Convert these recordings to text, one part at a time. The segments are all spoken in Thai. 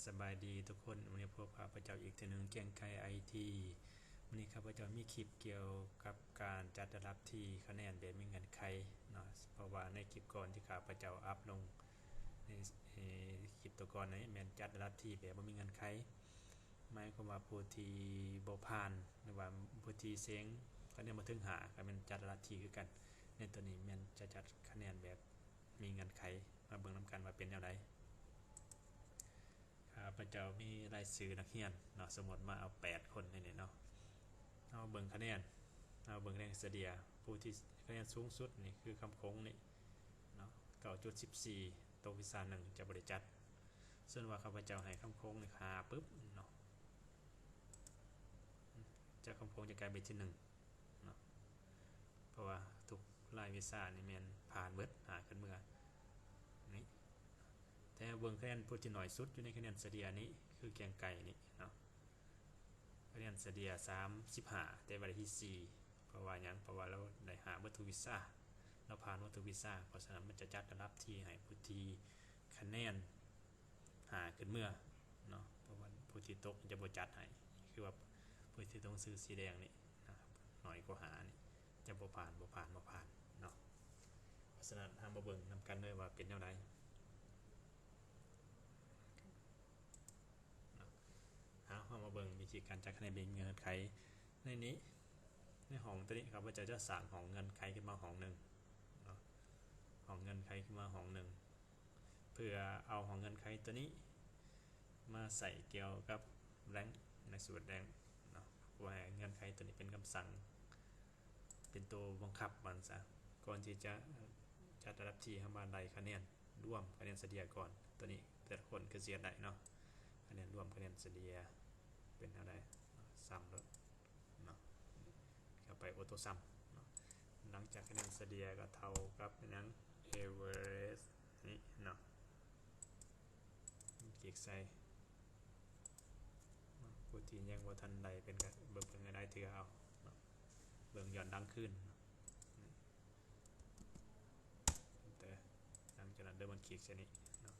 สบายดีทุกคนวันนี้พบข้าพเจ้าอีกทีหนึ่งเกียงไกรไอทีวันนี้ข้าพเจ้ามีคลิปเกี่ยวกับการจัดระดับที่คะแนนแบบมีเงื่อนไขเนาะเพราะว่าในคลิปก่อนที่ข้าพเจ้าอัพลงในคลิปตัวก่อนนี้แมนจัดระดับที่แบบมีเงื่อนไขหมายความว่าผู้ที่บ่ผ่านหรือว่าผู้ที่เสียงคะแนนบ่ถึง5ก็แม่นจัดระดับที่คือกันในตัวนี้แม่นจะจัดคะแนนแบบมีเงื่อนไขมาเบิ่งนํกันว่าเป็นแนวใดข้าพเจ้ามีรายชื่อนักเรียนเนาะสมมติมาเอา8คนนี่เนาะเอาเบิ่งคะแนนเอาเบิ่งคะแนนเฉลี่ยผู้ที่คะแนนสูงสุดนี่คือคำคงนี่เนาะ 9.14 ตกวิชา1จะบ่ได้จัดส่วนว่าข้าพเจ้าให้คำคงนี่5ปึ๊บเนาะจากคำคงจะกลายเป็นที่1เนาะเพราะว่าทุกรายวิชานี่แม่นผ่านเบิดหาขึ้นเมื่อนี่แต่เบิ่งคะแนนผู้ที่น้อยสุดอยู่ในคะแนนเฉลี่ยนี้คือแกงไก่นี่เนาะคะแนนเฉลี่ย35แต่ว่าได้ที่4เพราะว่าหยังเพราะว่าเราได้หาเบิดทุกวิชาเราผ่านเบิดทุกวิชาเพราะฉะนั้นมันจะจัดระดับที่ให้ผู้ที่คะแนนหาขึ้นเมื่อเนาะเพราะว่าผู้ที่ตกจะบ่จัดให้คือว่าผู้ที่ต้องซื้อสีแดงนี่นะครับน้อยกว่าหานี่จะบ่ผ่านเนาะเพราะฉะนั้นทางมาเบิ่งนำกันเลยว่าเป็นแนวใดเข้ามาเบิ่งวิธีการจัดคะแนนเป็นเงื่อนไขในนี้ในห้องตัวนี้ครับว่าจะสร้างห้องเงื่อนไขขึ้นมาห้องนึงเนาะห้องเงื่อนไขขึ้นมาห้องนึงเพื่อเอาห้องเงื่อนไขตัวนี้มาใส่เกี่ยวกับแรงในสูตรแรงเนาะว่าเงื่อนไขตัวนี้เป็นคำสั่งเป็นตัวบังคับมันซะก่อนที่จะจัดระดับที่ให้มาได้คะแนนร่วมคะแนนเฉลี่ยก่อนตัวนี้แต่ละคนคือเสียได้เนาะคะแนนรวมคะแนนเฉลี่ยเป็นอะไรซ้ำแล้วเนาะเข้าไปออโต้ซ้ำเนาะหลังจากคะแนนเฉลี่ยก็เท่ากับนั้นเอเวอเรสต์นี่เนาะคลิกใส่ผู้ที่ยังบ่ทันใดเป็นก็เบิ่งเป็นได้ถือเอาเบิ่งย้อนดังขึ้นแต่หลังจากนั้นเดินมันคลิกใส่นี่เนาะ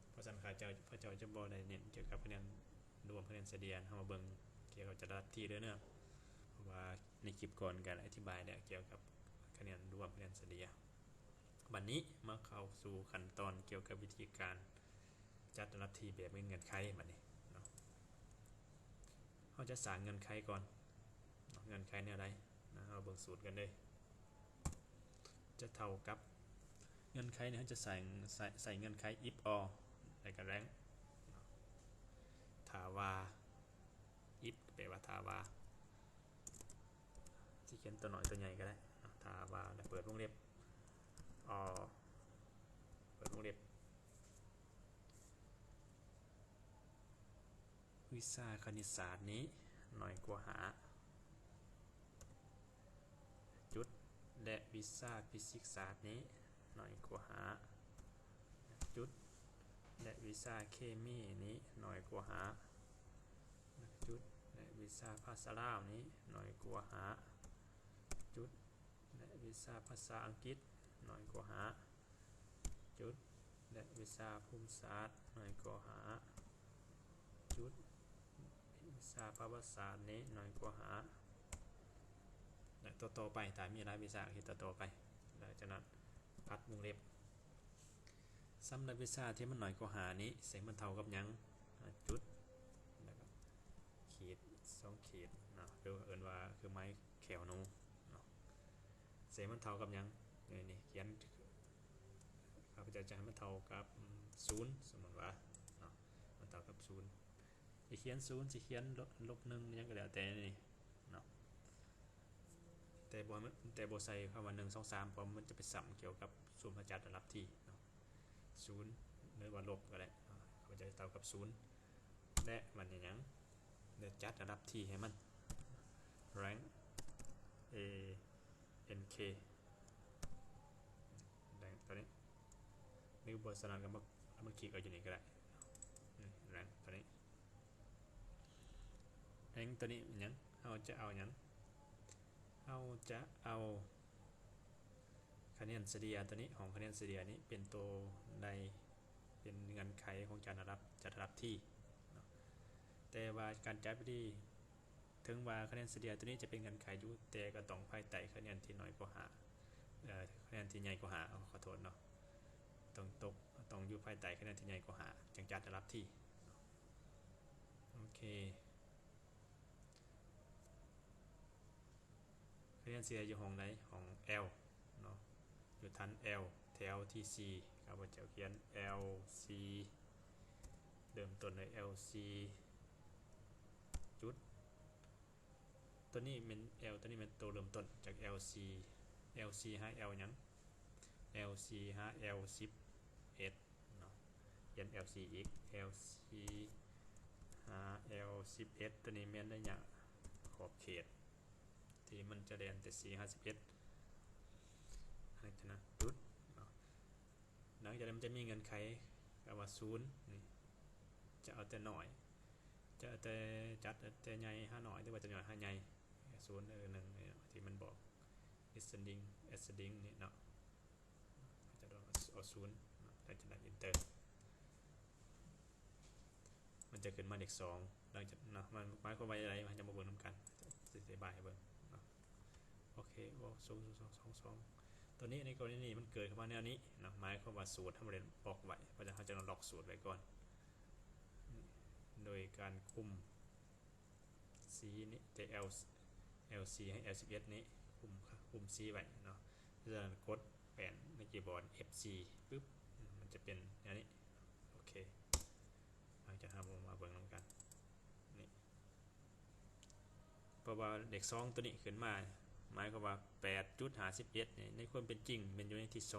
เพราะฉะนั้นพระเจ้าจะบ่ได้เน้นเกี่ยวกับคะแนนรวมคะแนนเฉลี่ยเฮามาเบิ่งเกี่ยวกับจัดระดับที่เด้อเนาะเพราะว่าในคลิปก่อนการอธิบายแล้วเกี่ยวกับคะแนนรวมคะแนนเฉลี่ยบัดนี้มาเข้าสู่ขั้นตอนเกี่ยวกับวิธีการจัดระดับที่แบบมีเงื่อนไขบัดนี้เนาะเฮาจะสร้างเงื่อนไขก่อนเงื่อนไขแนวใดนะเฮาเบิ่งสูตรกันเลยจะเท่ากับเงื่อนไขเนี่ยจะใส่เงื่อนไข if or แล้วก็แรงถ้าว่า if แปลว่าถ้าว่าสิเขียนตัวน้อยตัวใหญ่ก็ได้ถ้าว่าแล้วเปิดวงเล็บ or เปิดวงเล็บวิชาคณิตศาสตร์นี้น้อยกว่าหาจุดและวิชาฟิสิกส์ศาสตร์นี้น้อยกว่าหาจุดและวิชาเคมีนี้น้อยกว่าหาจุดและวิชาภาษาลาวนี้น้อยกว่าหาจุดและวิชาภาษาอังกฤษน้อยกว่าหาจุดและวิชาภูมิศาสตร์น้อยกว่าหาจุดวิชาประวัติศาสตร์นี้น้อยกว่าหาต่อไปถ้ามีรายวิชาที่ต่อไปหลังจากนั้นพัดวงเล็บสำหรับวิชาที่มันน้อยกว่าหานี้เสียงมันเท่ากับยังจุดแล้วก็ขีด2ขีดเนาะคือเอิ้นว่าคือไม้แขวนูเนาะเสียงมันเท่ากับยังนี่เขียนข้าพเจ้าจะให้มันเท่ากับ0สมมติว่าเนาะมันเท่ากับ0สิเขียน0สิเขียน-1ยังก็แล้วแต่นี่เนาะแต่บ่ใส่คำว่า1 2 3เพราะมันจะไปซ้ำเกี่ยวกับสูตรมาจัดระดับที่เนาะ0หรือว่าลบก็ได้เขาจะเท่ากับ0และมันอย่างนั้นเดี๋ยวจัดระดับที่ให้มัน rank a n k ตัวนี้นี่บทสนานกับมันคลิกเอาอยู่นี่ก็ได้ rank ตัวนี้ rank ตัวนี้อย่างเราจะเอาอย่างเราจะเอาคะแนนเฉลี่ยตัวนี้ของคะแนนเฉลี่ยนี้เป็นตัวใดเ เป็นเงื่อนไขของจัดระดับที่แต่ว่าการจัดที่ถึงว่าคะแนนเฉลี่ยตัวนี้จะเป็นเงื่อนไขอยู่แต่ก็ต้องภายใต้คะแนนที่น้อยกว่าคะแนนที่ใหญ่กว่าขอโทษเนาะต้องอยู่ภายใต้คะแนนที่ใหญ่กว่าจังจัดระดับที่โอเคคะแนนเฉลี่ยอยู่ห้องไหนห้อง L เนาะอยู่ทัน L แถวที่ C ครับว่าจะเขียน LC เริ่มต้นใน LC จุดตัวนี้เป็น L ตัวนี้เป็นตัวเริ่มต้นจาก LC หา L ยัง LC หา L 11เนาะเขียน LC อีก LC หา L 11ตัวนี้แม่นได้อย่างขอบเขตที่มันจะเรียนแต่ C หา11อะไรนะจุดหลังจากนั้นมันจะมีเงื่อนไขกับว่า0นี่จะเอาแต่หน่อยจะแต่จัดแต่ใหญ่หาหน่อยหรือว่าจะหน่อยหาใหญ่0 1ที่มันบอก ascending นี่เนาะจะโดนเอา0หลังจากนั้น enter มันจะขึ้นมาเลข2หลังจากนะมันหมายความว่าอะไรมันจะมาเบิ่งนำกันจะอธิบายให้เบิ่งโอเคโอ้2ตัวนี้ในกรณีนี้มันเกิดขึ้นมาแนวนี้นะหมายความว่าสูตรทำเรียนบอกไว้เพราะฉะนั้นเราจะล็อกสูตรไว้ก่อนโดยการคุม C นี้แต่ LC ให้ L11 นี้คุม C ไว้เนาะเพราะฉะนั้นกดแป้นในคีย์บอร์ด FC ปึ๊บมันจะเป็นอย่างนี้โอเคเราจะทำมาเบิ่งนำกันนี่เพราะว่าเด็ก2ตัวนี้ขึ้นมาหมายความว่า 8.51 เนี่ยในความเป็นจริงมันอยู่ในที่2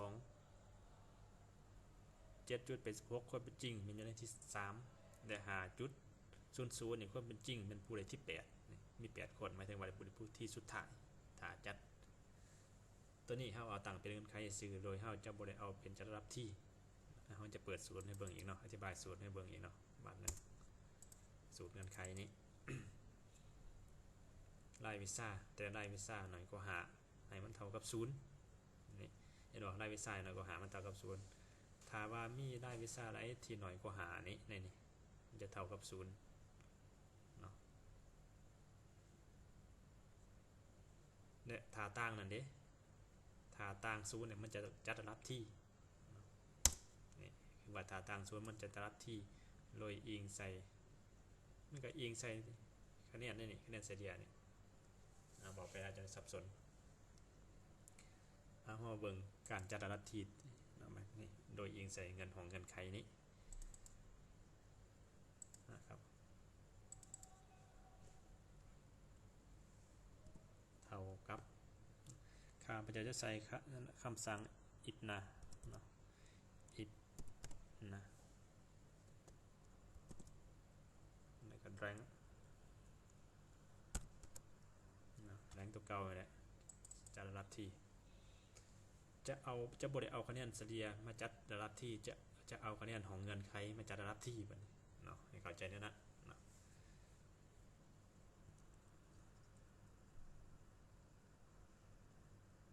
7.86 ความเป็นจริงมันอยู่ในที่3แต่ 5.00 เนี่ยความเป็นจริงเป็นผู้ใดที่8มี8คนหมายถึงว่าผู้ที่สุดท้ายถ้าจัดตัวนี้เฮาเอาตั้งเป็นเงื่อนไขซื่อโดยเฮาจะบ่ได้เอาเป็นจัดระดับที่เฮาจะเปิดสูตรให้เบิ่งอีกเนาะอธิบายสูตรให้เบิ่งอีกเนาะบัดนึงสูตรเงื่อนไขนี้รายวิชาแต่รายวิชาหน่อยก็หาให้มันเท่ากับ0นี่เห็นบ่รายวิชาหน่อยก็หามันเท่ากับ0ถ้าว่ามีรายวิชาอะไรที่หน่อยก็หานี่มันจะเท่ากับ0เนาะเนี่ยถ้าต่างนั่นเด้ถ้าต่าง0เนี่ยมันจะจัดระดับที่นี่คือว่าถ้าต่าง0มันจะจัดระดับที่โดยอิงใส่มันก็อิงใส่คะแนนนี่คะแนนเฉลี่ยนี่บอกไปอาจจะสับสนเอามาเบิ่งการจัดระดับที่นี่โดยอิงใส่เงื่อนไขนี้นะครับเท่ากับข้าพเจ้าจะใส่คำสั่ง if นะเนาะ if นะแล้วก็ rank ตัวเก่าเลยแหละจัดระดับที่จะบ่ได้เอาคะแนนเฉลี่ยมาจัดระดับที่จะเอาคะแนนของเงื่อนไขมาจัดระดับที่บัดนี้เนาะให้เข้าใจนะ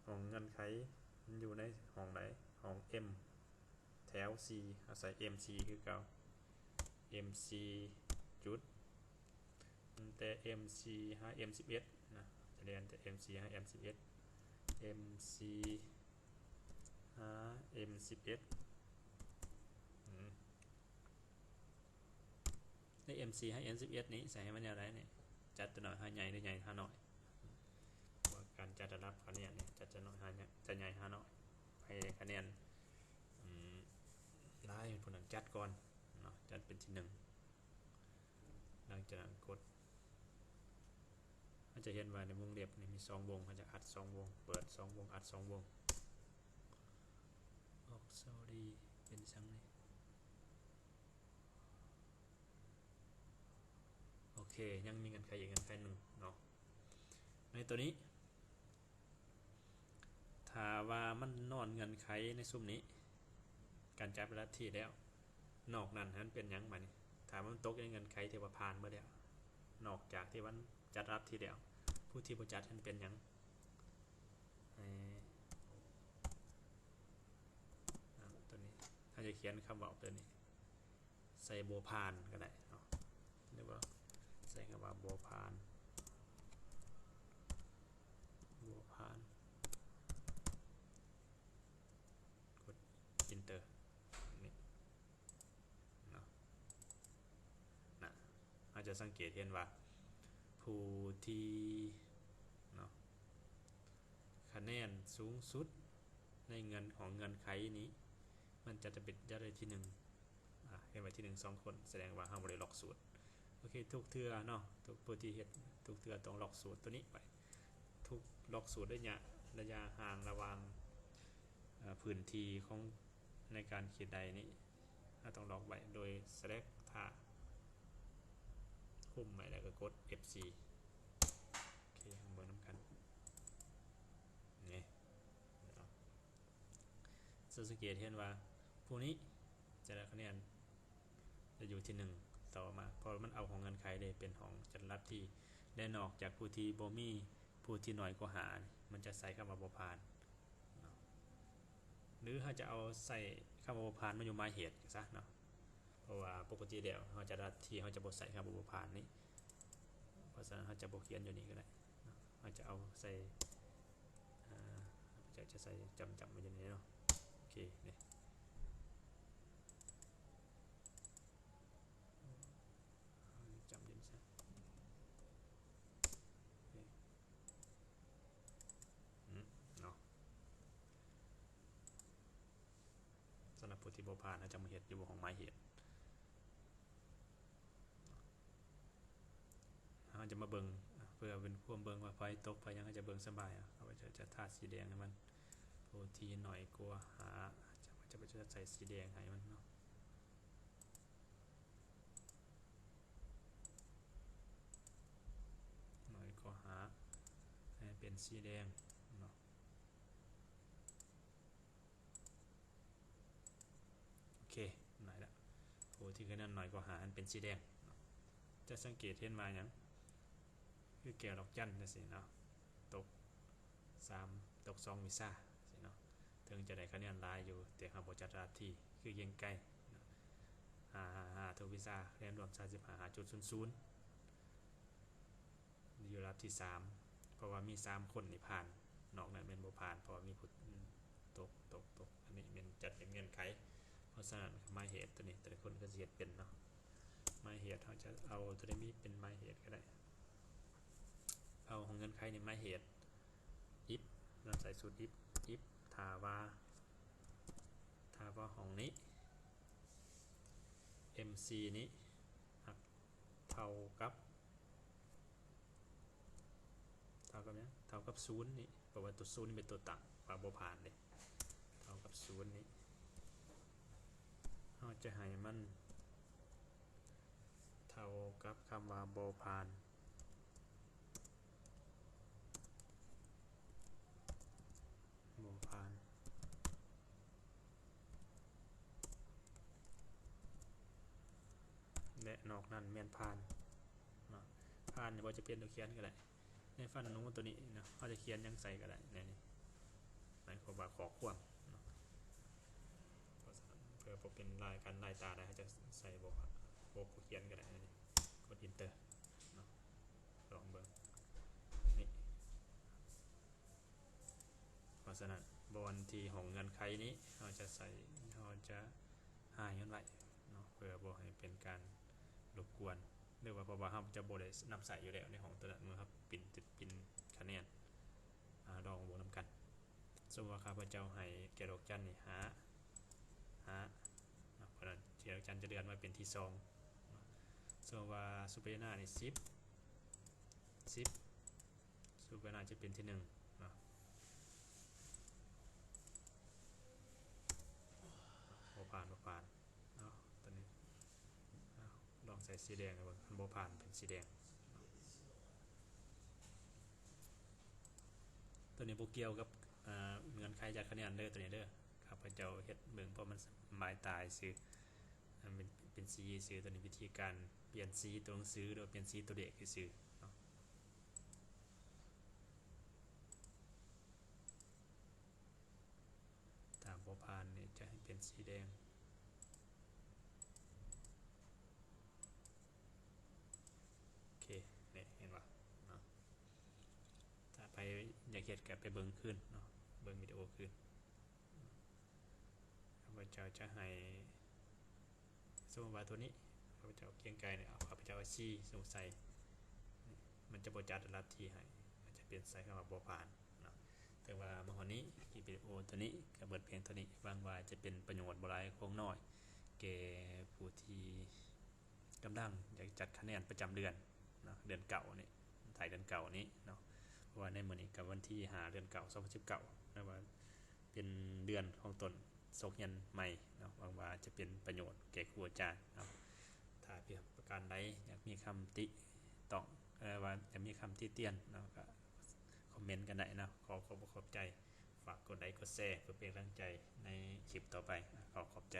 ของเงื่อนไขมันอยู่ในห้องไหนห้อง M แถว C เอาใส่ MC คือเก่า MC จุดแต่ MC หา M11 นะจะเรียนแต่ MC หา M11 MC หา M11 ใน MC ให้ M11 นี้ใส่ให้มันอะไรเนี่ยจัดตัวหน่อยหาใหญ่หรือใหญ่หาหน่อยการจัดระดับคะแนนเนี่ยจะน้อยหาจะใหญ่หาน้อยให้คะแนนไล่เป็นผู้นั้นจัดก่อนเนาะจัดเป็นที่1หลังจากนั้นกดมันจะเห็นว่าในวงเล็บนี่มี2วงมันจะอัด2วงเปิด2วงอัด2วงsorry เป็นจังนี้โอเคยังมีเงื่อนไขอีกเงื่อนไขนึงเนาะในตัวนี้ถ้าว่ามันนอนเงื่อนไขในซุ้มนี้การจัดระดับที่แล้วนอกนั้นนั้นเป็นยังไงถ้ามันตกในเงื่อนไขที่ว่าผ่านเมื่อแล้วนอกจากที่มันจัดระดับที่แล้วผู้ที่บ่จัดนั้นเป็นยังตัวนี้ถ้าจะเขียนคำบอกตัวนี้ ใส่โบพานก็ได้เนาะหรือว่าใส่คำว่าโบพานกด enter นี่เนาะนะเราจะสังเกตเห็นว่าผู้ที่เนาะคะแนนสูงสุดในเงินของเงินไขนี้มันจะเป็นจะได้ที่1เห็นว่าที่1 2 คนแสดงว่าเราบ่ได้ล็อกสูตรโอเคทุกเทื่อเนาะทุกผู้ที่เฮ็ดทุกเทื่อต้องล็อกสูตรตัวนี้ไปทุกล็อกสูตรระยะห่างระหว่างพื้นที่ของในการขีดใดนี้เราต้องล็อกไว้โดย select ท่าคุมไว้แล้วก็กด F4 โอเคเบิ่งนำกันนี่สังเกตเห็นว่าผู้นี้จะได้คะแนนจะอยู่ที่1ต่อมาเพราะมันเอาของเงินไขได้เป็นของจัดรับที่ได้นอกจากผู้ที่บ่มีผู้ที่น้อยกว่าหามันจะใส่คำว่าบ่ผ่านหรือเขาจะเอาใส่คำว่าบ่ผ่านมาอยู่หมายเหตุซะเนาะเพราะว่าปกติแล้วเขาจะรัดที่เขาจะบ่ใส่คำว่าบ่ผ่านนี้เพราะฉะนั้นเขาจะบ่เขียนอยู่นี่ก็ได้เขาจะเอาใส่จะใส่จำมาอย่างนี้เนาะโอเคนี่จำยินซะเนาะสำหรับผู้ที่บ่ผ่านเขาจะมาเฮ็ดอยู่ของหมายเหตุเขาจะมาเบิ่งเพื่อเป็นความเบิ่งว่าไฟตกไฟยังจะเบิ่งสบายเอาไว้จะทาสีแดงให้มันโปรตีนหน่อยกลัวหาจะใส่สีแดงให้มันเนาะหน่อยกลัวหาให้เป็นสีแดงเนาะโอเคไหนละโปรที่คะแนนหน่อยกว่าหาเป็นสีแดงจะสังเกตเห็นมาอย่างคือแก้วดอกจันจังซี่เนาะตก3ตก2วีซ่าสิเนาะถึงจะได้คะแนนหลายอยู่แต่เราบ่จัดระดับที่คือยังใกล้5ทุกวีซ่าคะแนนรวม 35.00 อยู่ระดับที่3เพราะว่ามี3คนนี่ผ่านนอกนั้นแม่นบ่ผ่านเพราะว่ามีผู้ตกอันนี้แม่นจัดเป็นเงื่อนไขเพราะฉะนั้นหมายเหตุตัวนี้แต่ละคนก็สิเฮ็ดเป็นเนาะหมายเหตุเราจะเอาตัวนี้เป็นหมายเหตุก็ได้เอาของเงื่อนไขในหมายเหตุ if เราใส่สูตร if ถ้าว่าของนี้ mc นี้เท่ากับนี้เท่ากับ0นี่เพราะว่าตัว0นี่เป็นตัวตั้งว่าบ่ผ่านเลยเท่ากับ0นี่เราจะให้มันเท่ากับคำว่าบ่ผ่านและนอกนั้นแม่นผ่านเนาะผ่านบ่จะเปลี่ยนตัวเขียนก็ได้ในฟันอนุตัวนี้เนาะเขาจะเขียนยังใส่ก็ได้ในนี้หมายความว่าขอความเนาะเพื่อเป็นลายการลายตาได้เขาจะใส่บ่เขียนก็ได้นี่กด enter เนาะลองเบิ่งนี่เพราะฉะนั้นบนที่ของเงินไขนี้เราจะใส่เราจะหายมันไว้เนาะเพื่อบ่ให้เป็นการรบกวนหรือว่าเพราะว่าเราจะบ่ได้นำใส่อยู่แล้วในของตัวนั้นเมื่อครับปิ่นคะแนนลองบวกนำกันสมมติว่าข้าพเจ้าให้แก่ดอกจันนี่หาเพราะนั้นแก่ดอกจันจะเดือนมาเป็นที่2สมมติว่าซูเปอร์นานี่10ซูเปอร์นาจะเป็นที่1เนาะบ่ผ่านเนาะตัวนี้ลองใส่สีแดงดูมันบ่ผ่านเป็นสีแดงตัวนี้บ่เกี่ยวกับเงื่อนไขจัดคะแนนเด้อตัวนี้เด้อข้าพเจ้าเฮ็ดเบิ่งเพราะมันหมายตายซื่อเป็นสีซื่อตัวนี้วิธีการเปลี่ยนสีตัวหนังสือหรือเปลี่ยนสีตัวเลขซื่อถ้าบ่ผ่านนี่จะให้เป็นสีแดง เฮ็ดก็ไปเบิ่งคืนเนาะเบิ่งวิดีโอคืนข้าพเจ้าจะให้สมมติว่าตัวนี้ข้าพเจ้าเกียงไกรเนี่ยเอาข้าพเจ้าชี้สงสัยมันจะบ่จัดลัทธิให้อาจจะเปลี่ยนใส่คำว่าบ่ผ่านเนาะแต่ว่าเมื่อวานนี้คลิปวิดีโอตัวนี้ก็เบิดเพียงเท่านี้หวังว่าจะเป็นประโยชน์บ่หลายคงน้อยแก่ผู้ที่กำลังอยากจัดคะแนนประจำเดือนเนาะเดือนเก่านี่ถ่ายเดือนเก่านี้เนาะเพราะว่าในมื้อนี้ก็วันที่5เดือนเก่า2019นะว่าเป็นเดือนของตนศกยันใหม่เนาะหวังว่าจะเป็นประโยชน์แก่ครูอาจารย์เนาะถ้าเพียงประการใดอยากมีคำติต้องว่าจะมีคำติเตียนเนาะก็คอมเมนต์กันได้นะขอบใจฝากกดไลค์กดแชร์เพื่อเป็นกำลังใจในคลิปต่อไปขอบใจ